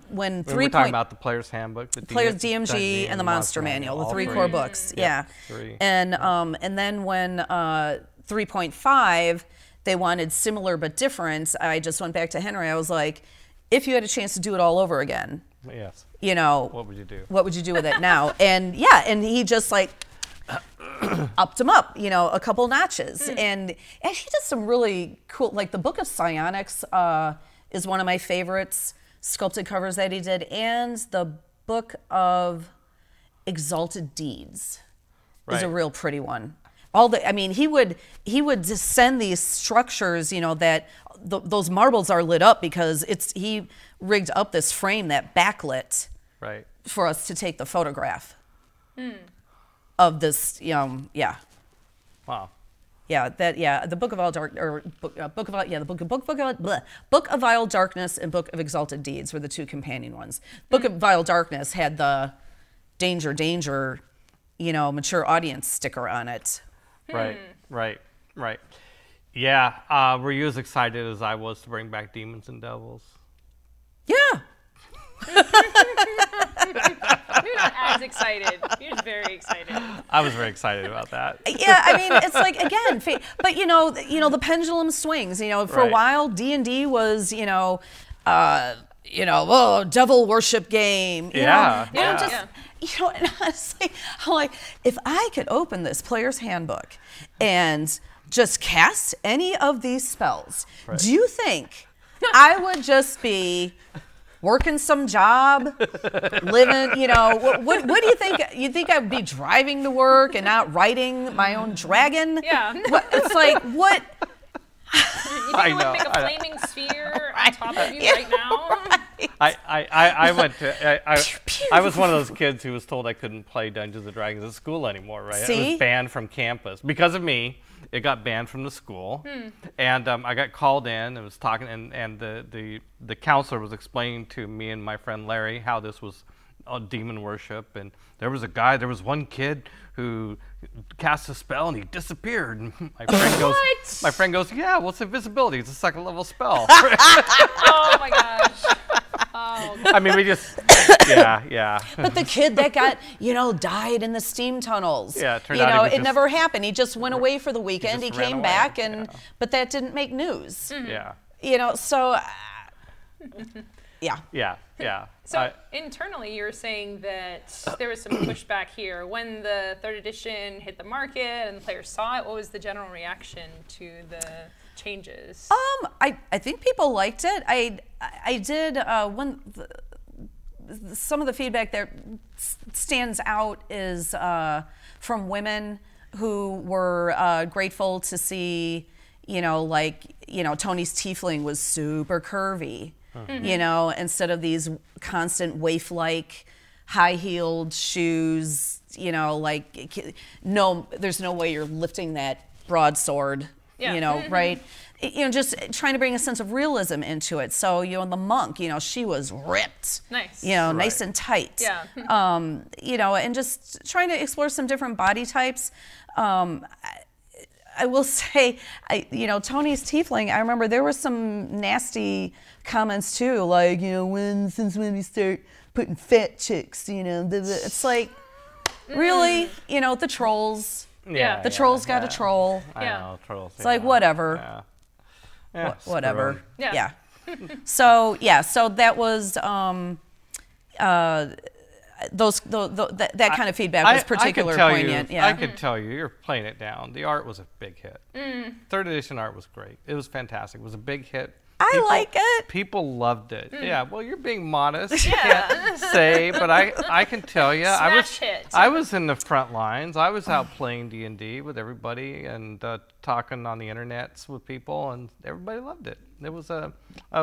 when we're talking about the Player's Handbook, the Player's DMG, and the Monster Manual, the 3 core books. Three. And then when 3.5, they wanted similar but different. I just went back to Henry. I was like, if you had a chance to do it all over again. Yes. What would you do? What would you do with it now? And he just like upped him up, a couple notches. And he did some really cool, like the Book of Psionics is one of my favorites, sculpted covers that he did, and the Book of Exalted Deeds is a real pretty one. He would just send these structures, that those marbles are lit up because he rigged up this frame that backlit for us to take the photograph of this. Wow. The Book of Book of Vile Darkness and Book of Exalted Deeds were the 2 companion ones. Book of Vile Darkness had the danger, mature audience sticker on it. Right. Yeah. Were you as excited as I was to bring back Demons and Devils? Yeah. You're not as excited. You're just very excited. I was very excited about that. Yeah, I mean, it's like, again, but the pendulum swings. For a while, D&D was, devil worship game. And honestly, I'm like, if I could open this player's handbook and just cast any of these spells, do you think I would just be working some job, living, what do you think? You think I'd be driving to work and not riding my own dragon? Yeah. It's like, what? You think I would make a flaming sphere on top of you right now? I was one of those kids who was told I couldn't play Dungeons and Dragons at school anymore, right? See? It was banned from campus. Because of me, it got banned from the school. And I got called in and was talking, and the counselor was explaining to me and my friend Larry how this was demon worship. And there was one kid who cast a spell and he disappeared. And my friend goes, yeah, well, it's invisibility. It's a second level spell. Oh my gosh. Oh. I mean, we just, yeah. But the kid that got, died in the steam tunnels. Yeah, it turned out it never happened. He just went away for the weekend. He came back, but that didn't make news. Yeah. So, yeah. Yeah. So internally, you're saying that there was some pushback here. When the 3rd edition hit the market and the players saw it, what was the general reaction to the changes? I think people liked it. I did some of the feedback that stands out is from women who were grateful to see, Tony's tiefling was super curvy. Instead of these constant waif-like high-heeled shoes, no, there's no way you're lifting that broadsword, right? Just trying to bring a sense of realism into it. So, the monk, she was ripped. Nice. Nice and tight. Yeah. And just trying to explore some different body types. I will say, Tony's tiefling, I remember there were some nasty comments too, like, since when we start putting fat chicks, it's like, really? The trolls. Yeah. The trolls got a troll. I know, trolls. It's like, whatever. Yeah. Whatever. Yeah. So that was, that kind of feedback was particularly poignant. I could tell you, you're playing it down. The art was a big hit. 3rd edition art was great. It was fantastic. It was a big hit. I like it. People loved it. Yeah, well, you're being modest. You can't say, but I can tell you, I was in the front lines. I was out playing D&D with everybody and talking on the internets with people, and everybody loved it. It was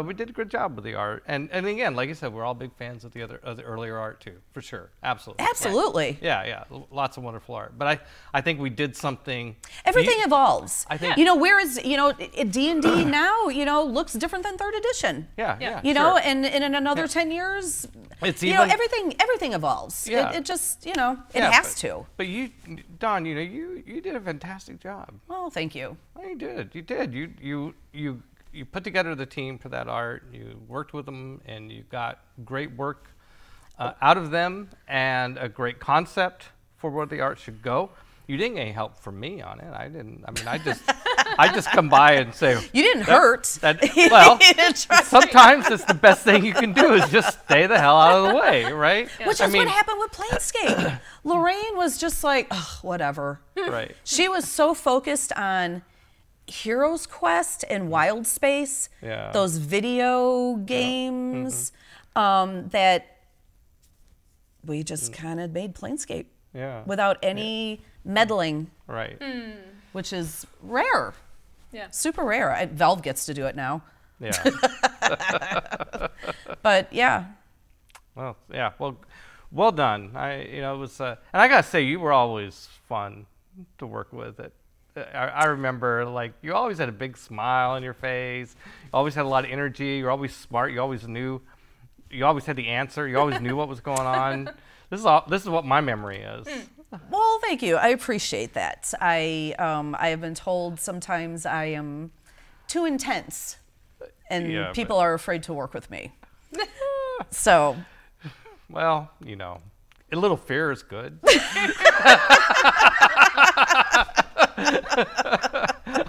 we did a good job with the art, and again, like you said, we're all big fans of the earlier art too, for sure, absolutely. Right. Yeah, lots of wonderful art. But I think we did something. Everything evolves. I think. Whereas D&D now looks different than 3rd edition. Yeah. Sure. And in another 10 years, it's even, everything evolves. Yeah. It just it has to. But you, Dawn, you did a fantastic job. Well, thank you. Well, you did. You put together the team for that art, you worked with them, and you got great work out of them and a great concept for where the art should go. You didn't get any help from me on it. I just come by and say, you didn't hurt. Well, sometimes it's the best thing you can do is just stay the hell out of the way, right? Yeah. Which is what happened with Planescape. Lorraine was just like, whatever. Right. She was so focused on Heroes Quest and Wild Space, those video games, that we just kind of made Planescape without any meddling, right? Which is rare, super rare. Valve gets to do it now. Yeah. But yeah. Well done. It was, and I gotta say, you were always fun to work with. I remember, you always had a big smile on your face. You always had a lot of energy. You're always smart. You always knew. You always had the answer. You always knew what was going on. This is what my memory is. Well, thank you. I appreciate that. I have been told sometimes I am too intense, and people are afraid to work with me. So, well, you know, a little fear is good.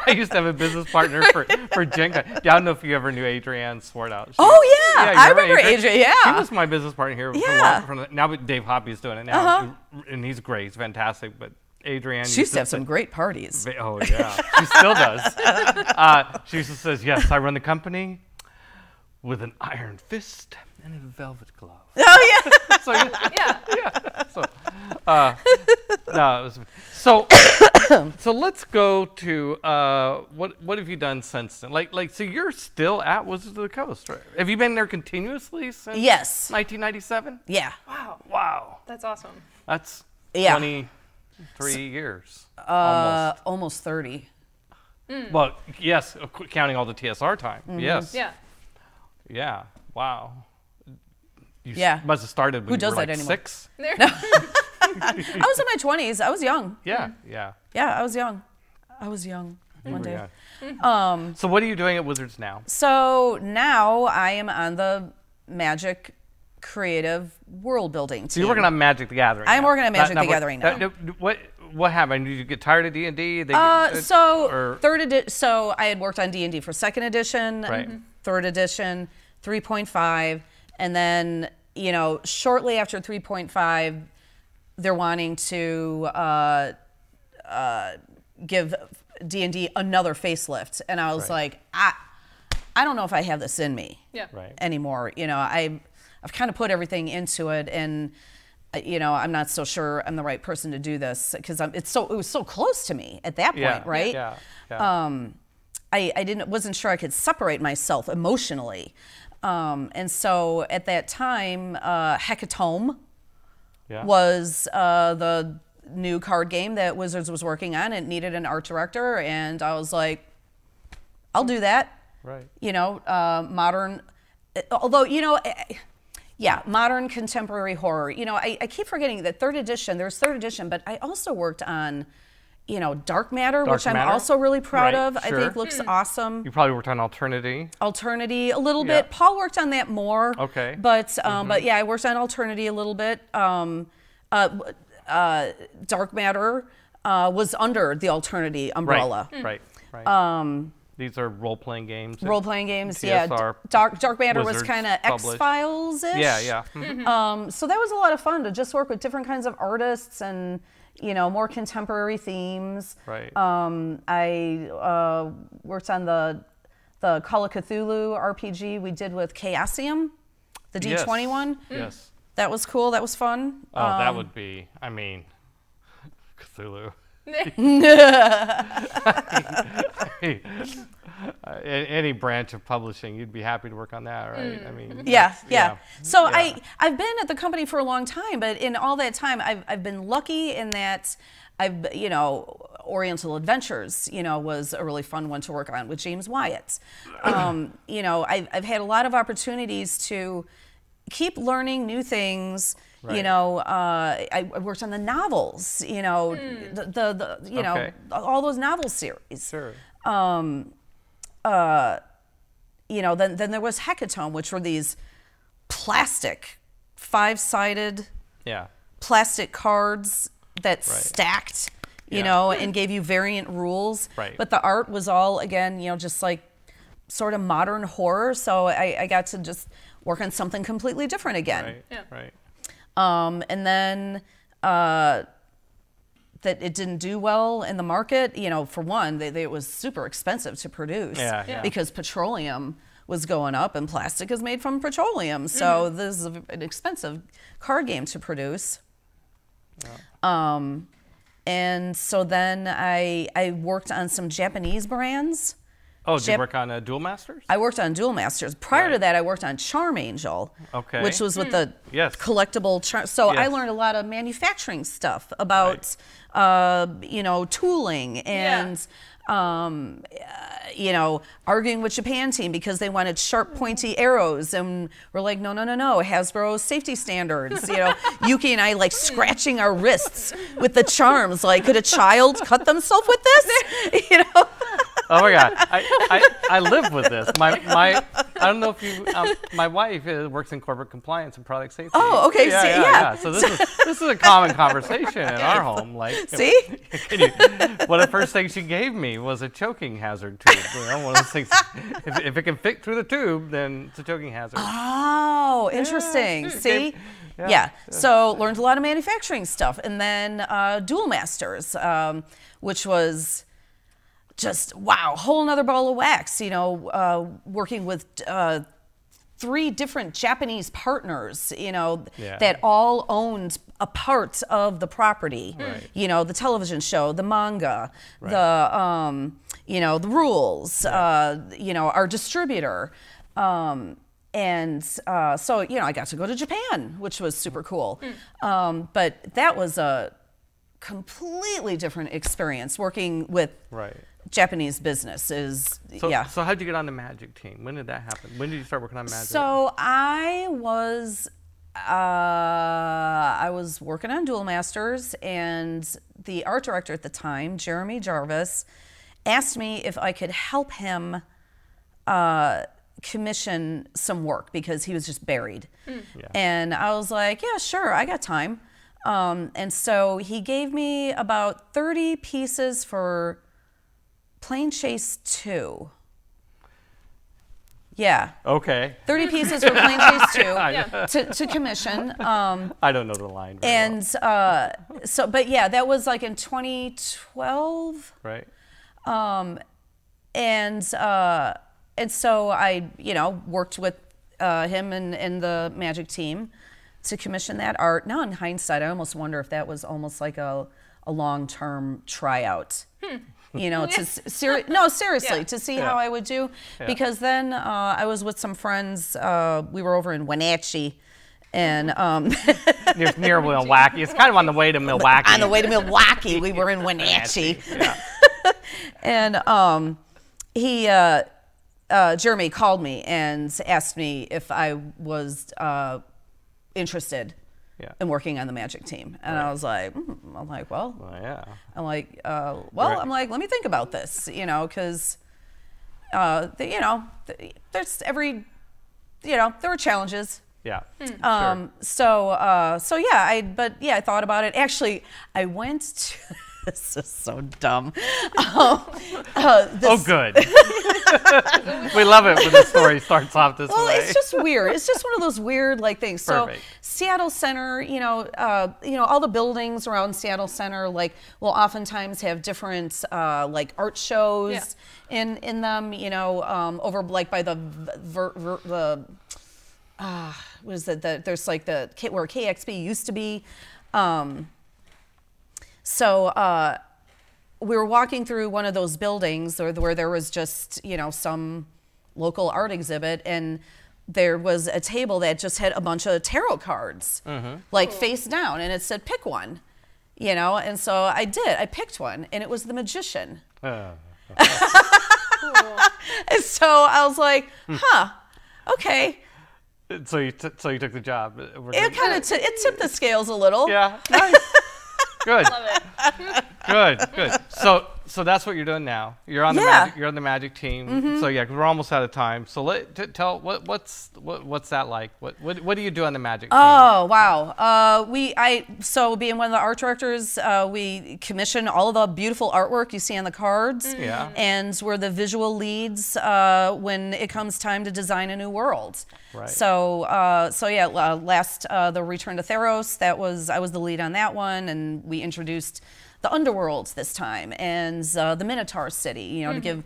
I used to have a business partner for Gen Con. I don't know if you ever knew Adrienne Swartout. I remember Adrienne. Yeah, she was my business partner here. Now Dave Hoppy's doing it now, and he's great. He's fantastic. But Adrienne, she used to have some great parties. Oh yeah, she still does. She just says, "Yes, I run the company with an iron fist and a velvet glove." Oh yeah. So, yeah. So let's go to what have you done since then? Like so you're still at Wizards of the Coast, right? Have you been there continuously since 1997? Yeah. Wow. That's awesome. That's 23 years. Almost 30. Well, yes, counting all the TSR time. Yes. Yeah. Yeah. Wow. You must have started when Who does you were that like anymore? 6. I was in my 20s. I was young. Yeah. Yeah, I was young. One day. So what are you doing at Wizards now? So now I am on the Magic Creative World Building team. So you're working on Magic the Gathering. I'm working on Magic the Gathering now. What happened? Did you get tired of D&D? So I had worked on D&D for 2nd edition, 3rd edition, 3.5, and then shortly after 3.5, they're wanting to give D&D another facelift, and I was like, I don't know if I have this in me anymore. I've kind of put everything into it, and I'm not so sure I'm the right person to do this because it was so close to me at that point, right? I wasn't sure I could separate myself emotionally, and so at that time, Hecatomb was the new card game that Wizards was working on. It needed an art director, and I was like, I'll do that. Right. Modern, although, modern contemporary horror. I keep forgetting that there's 3rd edition, but I also worked on, Dark Matter, which I'm also really proud of. Sure. I think looks awesome. You probably worked on Alternity. Alternity a little bit. Paul worked on that more. Okay. But I worked on Alternity a little bit. Dark Matter was under the Alternity umbrella. Right. These are role-playing games. Role-playing games, TSR Dark Matter was Wizards kind of X-Files-ish. Yeah. So that was a lot of fun to just work with different kinds of artists and, more contemporary themes. Right. I worked on the Call of Cthulhu RPG we did with Chaosium, the D20 one. Yes. That was cool. That was fun. Oh, that would be, Cthulhu. Any branch of publishing, you'd be happy to work on that, right? Yeah. So I've been at the company for a long time, but in all that time, I've been lucky in that Oriental Adventures, was a really fun one to work on with James Wyatt. I've had a lot of opportunities to keep learning new things. Right. I worked on the novels. All those novel series. Sure. Then there was Hecatomb, which were these plastic, 5-sided, plastic cards that stacked, and gave you variant rules. Right. But the art was all again, just like sort of modern horror. So I got to just work on something completely different again. Right. And then that it didn't do well in the market. For one, it was super expensive to produce because petroleum was going up and plastic is made from petroleum. So this is an expensive card game to produce. And so then I worked on some Japanese brands Oh, did you work on Duel Masters? I worked on Duel Masters. Prior to that, I worked on Charm Angel, which was with the collectible charm. So I learned a lot of manufacturing stuff about, you know, tooling and, you know, arguing with Japan team because they wanted sharp, pointy arrows, and we're like, no, Hasbro safety standards. You know, Yuki and I like scratching our wrists with the charms. Like, could a child cut themselves with this? You know. Oh my God, I live with this. I don't know if you, my wife works in corporate compliance and product safety. Oh, okay. Yeah. So this is a common conversation in our home. Like, see, one of the first things she gave me was a choking hazard tube. You know, one of those things. If it can fit through the tube, then it's a choking hazard. Oh, interesting. See. Yeah. So learned a lot of manufacturing stuff, and then Duel Masters, which was just, wow, whole nother ball of wax, you know, working with 3 different Japanese partners, you know, that all owned a part of the property. You know, the television show, the manga, the, you know, the rules, you know, our distributor. And so, you know, I got to go to Japan, which was super cool. But that was a completely different experience working with Japanese business. So how'd you get on the Magic team? When did that happen? When did you start working on Magic? So I was working on Duel Masters, and the art director at the time, Jeremy Jarvis, asked me if I could help him commission some work because he was just buried. And I was like, yeah, sure, I got time. And so he gave me about 30 pieces for Plane Chase 2. Yeah. Okay. 30 pieces for Plane Chase 2 to commission. I don't know the line. And so, but yeah, that was like in 2012. Right. And so I, you know, worked with him and the Magic team to commission that art. Now in hindsight, I almost wonder if that was almost like a long-term tryout. You know, seriously, to see how I would do. Because then I was with some friends. We were over in Wenatchee, and near Milwaukee. It's kind of on the way to Milwaukee. On the way to Milwaukee, we were in Wenatchee. And Jeremy called me and asked me if I was interested in working on the Magic team, and I was like, well, I'm like, let me think about this, you know, because, you know, there's there were challenges. Yeah. So yeah, I thought about it. Actually, I went to. This is so dumb. Good. We love it when the story starts off this way. Well, it's just weird. It's just one of those weird like things. Perfect. So Seattle Center, you know, all the buildings around Seattle Center, like, will oftentimes have different like art shows in them. You know, over like by the what is it? There's like where KXP used to be. So we were walking through one of those buildings where there was just, you know, some local art exhibit, and there was a table that just had a bunch of tarot cards, like face down, and it said pick one, you know, and so I did. I picked one, and it was the Magician. And so I was like, okay. So you took the job. It kind of it tipped the scales a little. Yeah. Nice. Good. Love it. Good. So that's what you're doing now. You're on the Magic. You're on the Magic team. So yeah, we're almost out of time. So tell what's that like? What do you do on the Magic team? Oh wow. So being one of the art directors, we commission all of the beautiful artwork you see on the cards. Yeah. And we're the visual leads when it comes time to design a new world. Right. So yeah, last the Return to Theros, I was the lead on that one, and we introduced the Underworlds this time, and the Minotaur City, you know, to give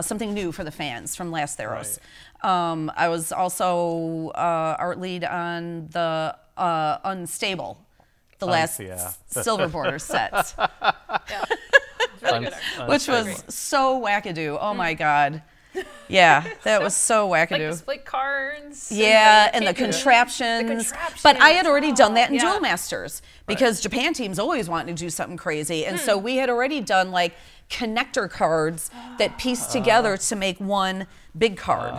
something new for the fans from last Theros. Right. I was also art lead on the Unstable, the last Silver Border set. really good art. which was so wackadoo. Oh my God. Yeah, that was so wackadoo. Like the split cards. Yeah, and the contraptions. But I had already done that in Duel Masters because Japan teams always wanted to do something crazy. And so we had already done like connector cards that pieced together to make one big card.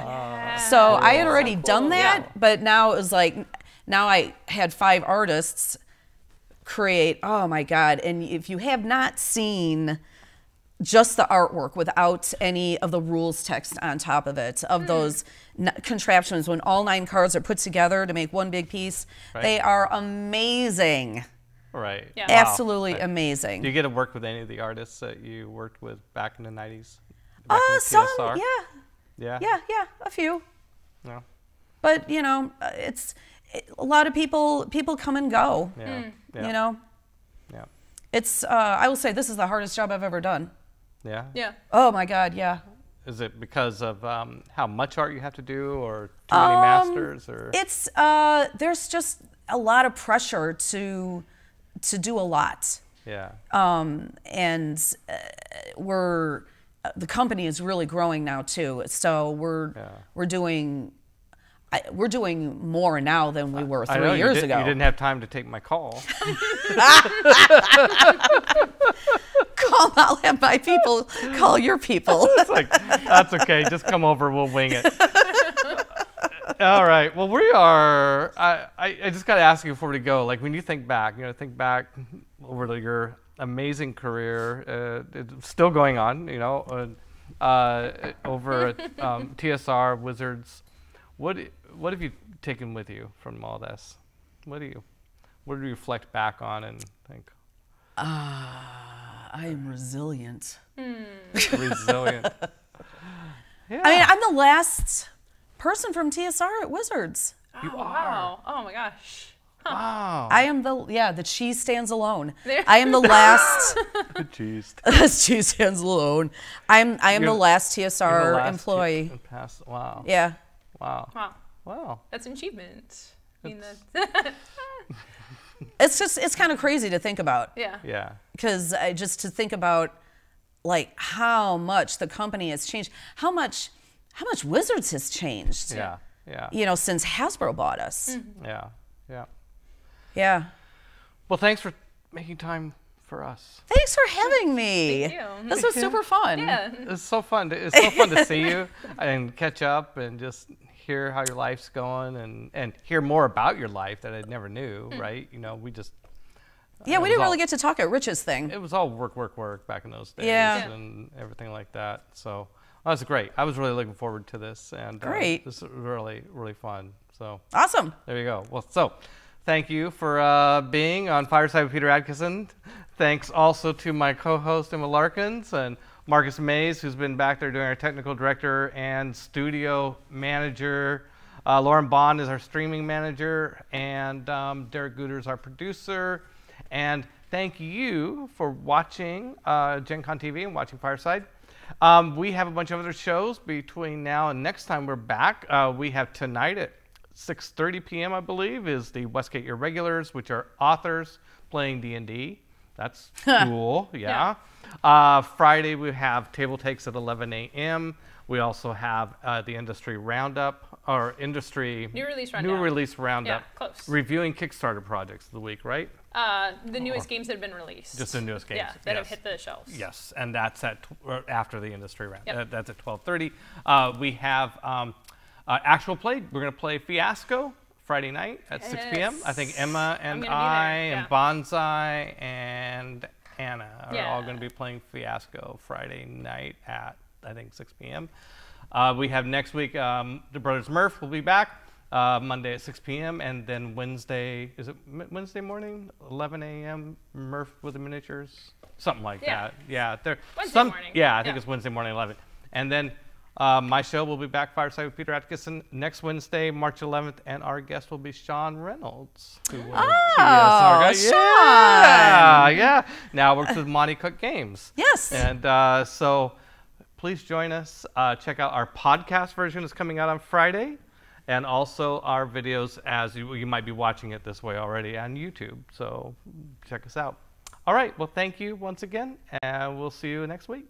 So I had already done that, but now it was like, now I had 5 artists create, oh my God. And if you have not seen just the artwork without any of the rules text on top of it, of those contraptions, when all 9 cards are put together to make one big piece, they are amazing. Right. Yeah. Absolutely amazing. Do you get to work with any of the artists that you worked with back in the 90s? Some, TSR? yeah, a few. No. But, you know, a lot of people come and go, you know? Yeah. It's, I will say this is the hardest job I've ever done. Yeah? Yeah. Oh my God, yeah. Is it because of how much art you have to do, or too many masters, or? It's, there's just a lot of pressure to do a lot. Yeah. And the company is really growing now too. So we're doing more now than we were 3 years ago. You didn't have time to take my call. I'll have my people call your people. It's like, that's okay. Just come over. We'll wing it. All right. Well, we are. I just got to ask you before we go. Like, when you think back, over your amazing career, it's still going on. Over at TSR Wizards. What have you taken with you from all this? What do you reflect back on and think? I am resilient. Resilient. Yeah. I mean, I'm the last person from TSR at Wizards. You are. Wow. Oh my gosh. Huh. Wow. I am the cheese stands alone. I am the last. The cheese. Cheese stands alone. I am the last TSR employee. Wow. Yeah. Wow. Wow. Wow. That's an achievement. I mean, It's kind of crazy to think about. Yeah. Yeah. Because just to think about like how much the company has changed, how much Wizards has changed. Yeah. Yeah. You know, since Hasbro bought us. Mm-hmm. Yeah. Yeah. Yeah. Well, thanks for making time for us. Thanks for having me. Thank you. This was super fun. Yeah. It's so fun. It's so fun to see you and catch up and just hear how your life's going and hear more about your life that I never knew. Right? We just. Yeah, we didn't really get to talk at Rich's thing. It was all work back in those days. Yeah. And everything like that. So that was great. I was really looking forward to this. And great. This was really, really fun. So awesome. There you go. Well, so thank you for being on Fireside with Peter Adkison. Thanks also to my co-host, Emma Larkins, and Marcus Mays, who's been back there doing our technical director and studio manager. Lauren Bond is our streaming manager, and Derek Gooder is our producer. And thank you for watching Gen Con TV and watching Fireside. We have a bunch of other shows between now and next time we're back. We have tonight at 6:30 p.m., I believe, is the Westgate Irregulars, which are authors playing D&D. That's cool, yeah. Friday, we have Table Takes at 11 a.m. We also have the Industry Roundup, or Industry... New Release Roundup. Yeah, close. Reviewing Kickstarter projects of the week, right? The newest games that have been released. Just the newest games. Yeah, that have hit the shelves. Yes, and that's after the Industry Roundup. Yep. That's at 12:30. We have actual play. We're going to play Fiasco Friday night at 6 p.m. I think Emma and and Bonsai and Anna are all going to be playing Fiasco Friday night at, I think, 6 p.m. We have next week, the Brothers Murph will be back Monday at 6 p.m. And then Wednesday, is it Wednesday morning, 11 a.m., Murph with the Miniatures? Something like that. Yeah. Wednesday morning. Yeah, I think it's Wednesday morning, 11. And then my show will be back, Fireside with Peter Adkison, next Wednesday, March 11th, and our guest will be Sean Reynolds. Who will Sean! Yeah. Now works with Monty Cook Games. Yes. And so please join us. Check out our podcast version is coming out on Friday, and also our videos as you might be watching it this way already on YouTube. So check us out. All right. Well, thank you once again, and we'll see you next week.